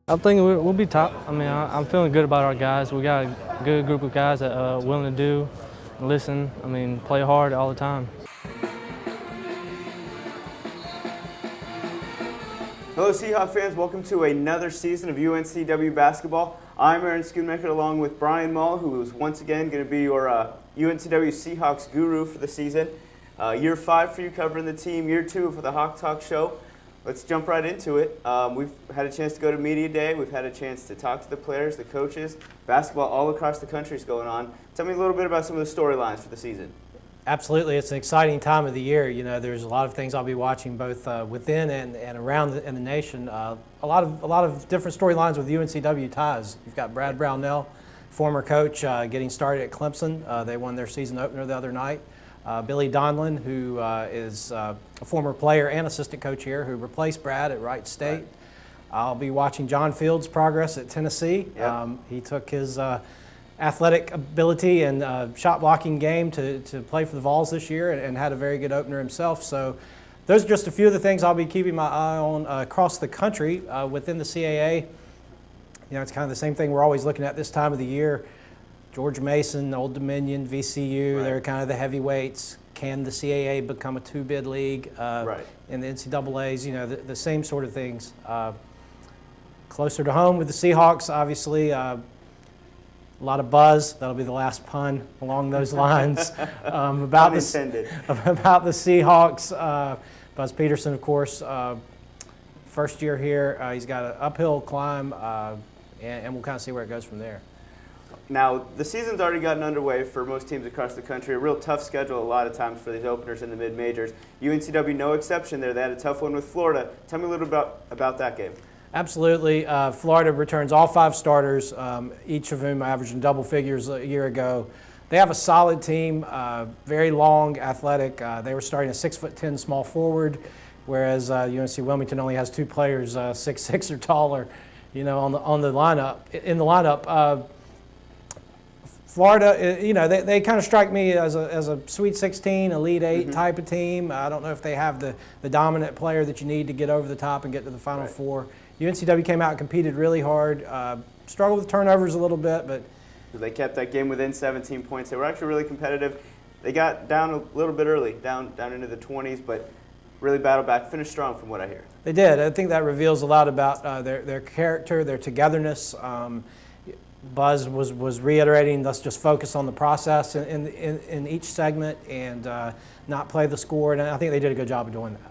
I think we'll be top. I mean, I'm feeling good about our guys. We got a good group of guys that are willing to do, listen, I mean, play hard all the time. Hello Seahawk fans, welcome to another season of UNCW basketball. I'm Aaron Schoonmaker along with Brian Mull, who is once again going to be your UNCW Seahawks guru for the season. Year 5 for you covering the team, year 2 for the Hawk Talk show. Let's jump right into it. We've had a chance to go to Media Day. We've had a chance to talk to the players, the coaches. Basketball all across the country is going on. Tell me a little bit about some of the storylines for the season. Absolutely. It's an exciting time of the year. You know, there's a lot of things I'll be watching both within and around the nation. A lot of different storylines with UNCW ties. You've got Brad Brownell, former coach, getting started at Clemson. They won their season opener the other night. Billy Donlin, who is a former player and assistant coach here, who replaced Brad at Wright State. Right. I'll be watching John Fields' progress at Tennessee. Yep. He took his athletic ability and shot blocking game to play for the Vols this year and had a very good opener himself. So those are just a few of the things I'll be keeping my eye on across the country within the CAA. You know, it's kind of the same thing we're always looking at this time of the year. George Mason, Old Dominion, VCU, they're kind of the heavyweights. Can the CAA become a two-bid league in the NCAAs? You know, the same sort of things. Closer to home with the Seahawks, obviously, a lot of buzz. That'll be the last pun along those lines. About the Seahawks. Buzz Peterson, of course, first year here. He's got an uphill climb, and we'll kind of see where it goes from there. Now, the season's already gotten underway for most teams across the country. A real tough schedule a lot of times for these openers in the mid-majors. UNCW, no exception there. They had a tough one with Florida. Tell me a little bit about that game. Absolutely. Florida returns all 5 starters, each of whom averaged in double figures a year ago. They have a solid team, very long, athletic. They were starting a 6'10" small forward, whereas UNC Wilmington only has 2 players 6'6" or taller, you know, on the lineup. In the lineup. Florida, you know, they kind of strike me as a Sweet 16, Elite 8 type of team. I don't know if they have the dominant player that you need to get over the top and get to the Final Four. UNCW came out and competed really hard, struggled with turnovers a little bit, but they kept that game within 17 points. They were actually really competitive. They got down a little bit early, down into the 20s, but really battled back, finished strong from what I hear. They did. I think that reveals a lot about their character, their togetherness. Buzz was reiterating, let's just focus on the process in each segment and not play the score, and I think they did a good job of doing that.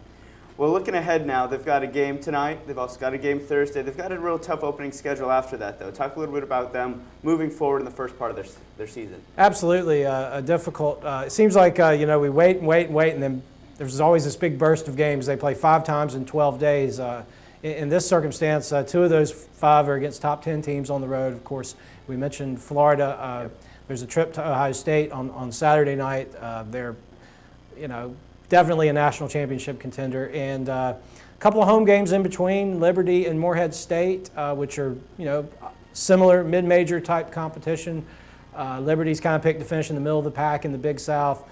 Well, looking ahead now, they've got a game tonight. They've also got a game Thursday. They've got a real tough opening schedule after that, though. Talk a little bit about them moving forward in the first part of their season. Absolutely. A difficult it seems like, you know, we wait, and then there's always this big burst of games. They play 5 times in 12 days. In this circumstance, 2 of those 5 are against top 10 teams on the road. Of course, we mentioned Florida. There's a trip to Ohio State on Saturday night. They're, you know, definitely a national championship contender. And a couple of home games in between, Liberty and Morehead State, which are, you know, similar mid-major type competition. Liberty's kind of picked to finish in the middle of the pack in the Big South.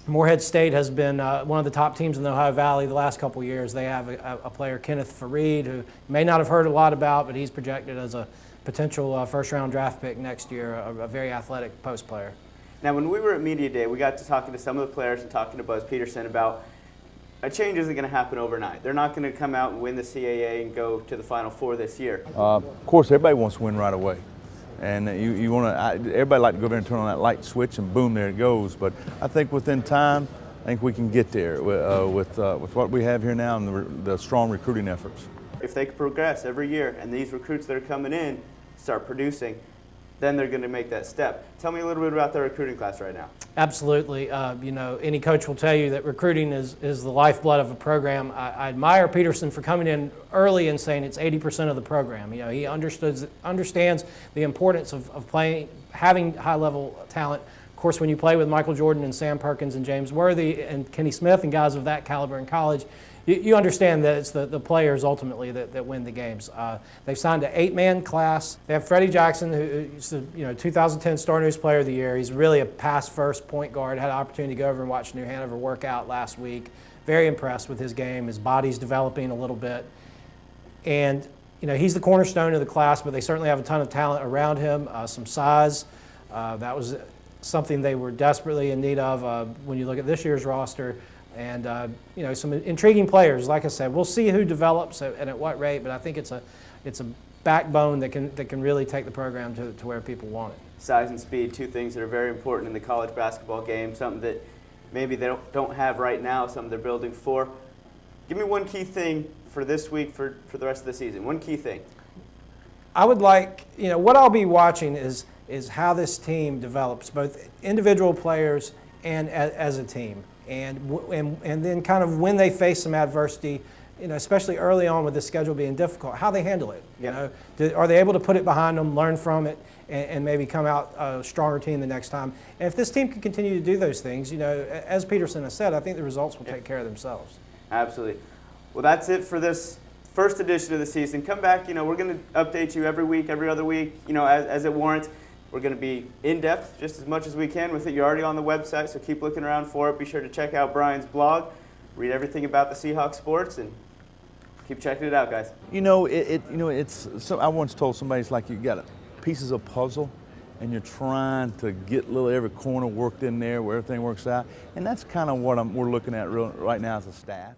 Morehead State has been one of the top teams in the Ohio Valley the last couple of years. They have a player, Kenneth Fareed, who you may not have heard a lot about, but he's projected as a potential first-round draft pick next year, a very athletic post player. Now, when we were at Media Day, we got to talking to some of the players and talking to Buzz Peterson about a change isn't going to happen overnight. They're not going to come out and win the CAA and go to the Final Four this year. Of course, everybody wants to win right away. And you want to. Everybody like to go there and turn on that light switch, and boom, there it goes. But I think within time, I think we can get there with what we have here now and the strong recruiting efforts. If they can progress every year, and these recruits that are coming in start producing, then they're going to make that step. Tell me a little bit about their recruiting class right now. Absolutely. You know, any coach will tell you that recruiting is the lifeblood of a program. I admire Peterson for coming in early and saying it's 80% of the program. You know, he understands the importance of having high-level talent. Of course, when you play with Michael Jordan and Sam Perkins and James Worthy and Kenny Smith and guys of that caliber in college, you understand that it's the players ultimately that win the games. They've signed an 8-man class. They have Freddie Jackson, who's the 2010 Star News Player of the Year. He's really a pass-first point guard. Had an opportunity to go over and watch New Hanover work out last week. Very impressed with his game. His body's developing a little bit. And you know, he's the cornerstone of the class, but they certainly have a ton of talent around him, some size. That was something they were desperately in need of when you look at this year's roster. And, you know, some intriguing players. Like I said, we'll see who develops and at what rate, but I think it's a backbone that can really take the program to where people want it. Size and speed, two things that are very important in the college basketball game, something that maybe they don't have right now, something they're building for. Give me one key thing for this week, for the rest of the season. One key thing. I would like, you know, what I'll be watching is how this team develops, both individual players and as a team. And then kind of when they face some adversity, you know, especially early on with the schedule being difficult, how they handle it. You know, are they able to put it behind them, learn from it, and maybe come out a stronger team the next time? And if this team can continue to do those things, you know, as Peterson has said, I think the results will take care of themselves. Absolutely. Well, that's it for this first edition of the season. Come back. You know, we're going to update you every week, every other week, you know, as it warrants. We're going to be in-depth just as much as we can with it. You're already on the website, so keep looking around for it. Be sure to check out Brian's blog, read everything about the Seahawks sports, and keep checking it out, guys. You know, it's. So I once told somebody, it's like you got pieces of puzzle, and you're trying to get every corner worked in there where everything works out, and that's kind of what we're looking at right now as a staff.